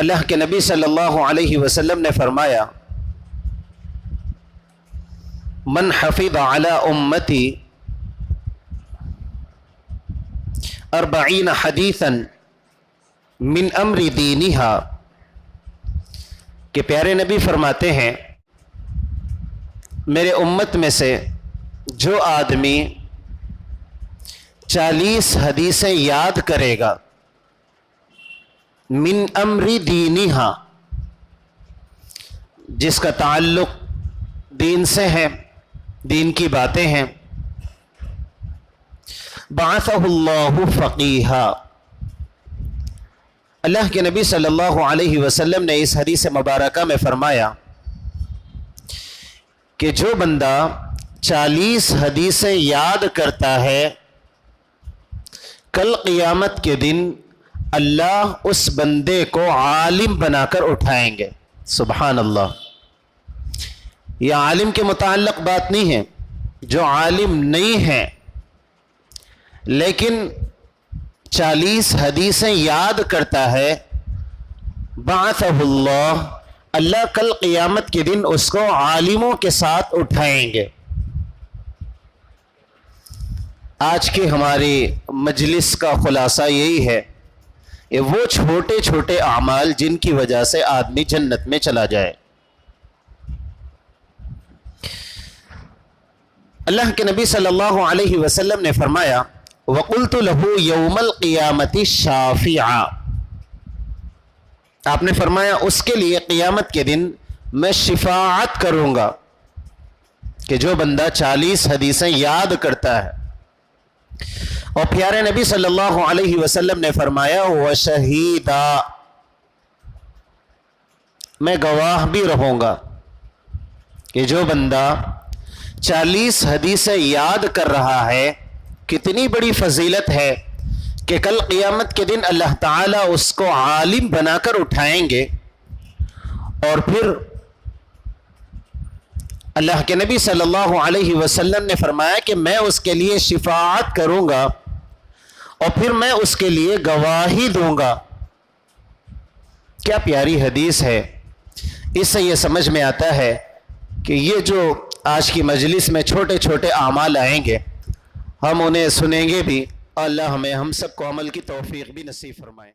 اللہ کے نبی صلی اللہ علیہ وسلم نے فرمایا من حفظ علی امتی 40 حدیثا من امر دینہا کہ پیارے نبی فرماتے ہیں میرے امت میں سے جو آدمی 40 حدیثیں یاد کرے گا من امر دینہا جس کا تعلق دین سے ہے، دین کی باتیں ہیں، بعثہ اللہ فقیہا، اللہ کے نبی صلی اللہ علیہ وسلم نے اس حدیث مبارکہ میں فرمایا کہ جو بندہ 40 حدیثیں یاد کرتا ہے کل قیامت کے دن اللہ اس بندے کو عالم بنا کر اٹھائیں گے۔ سبحان اللہ، یہ عالم کے متعلق بات نہیں ہے، جو عالم نہیں ہے لیکن 40 حدیثیں یاد کرتا ہے، بعثہ اللہ، اللہ کل قیامت کے دن اس کو عالموں کے ساتھ اٹھائیں گے۔ آج کی ہماری مجلس کا خلاصہ یہی ہے کہ وہ چھوٹے چھوٹے اعمال جن کی وجہ سے آدمی جنت میں چلا جائے۔ اللہ کے نبی صلی اللہ علیہ وسلم نے فرمایا وَقُلْتُ لَهُ يَوْمَ الْقِيَامَةِ شَافِعًا، آپ نے فرمایا اس کے لیے قیامت کے دن میں شفاعت کروں گا کہ جو بندہ 40 حدیثیں یاد کرتا ہے۔ اور پیارے نبی صلی اللہ علیہ وسلم نے فرمایا وَشَهِيدًا، میں گواہ بھی رہوں گا کہ جو بندہ 40 حدیثیں یاد کر رہا ہے، کتنی بڑی فضیلت ہے کہ کل قیامت کے دن اللہ تعالیٰ اس کو عالم بنا کر اٹھائیں گے، اور پھر اللہ کے نبی صلی اللہ علیہ وسلم نے فرمایا کہ میں اس کے لیے شفاعت کروں گا اور پھر میں اس کے لیے گواہی دوں گا۔ کیا پیاری حدیث ہے، اس سے یہ سمجھ میں آتا ہے کہ یہ جو آج کی مجلس میں چھوٹے چھوٹے اعمال آئیں گے ہم انہیں سنیں گے بھی، اور اللہ ہم سب کو عمل کی توفیق بھی نصیب فرمائے۔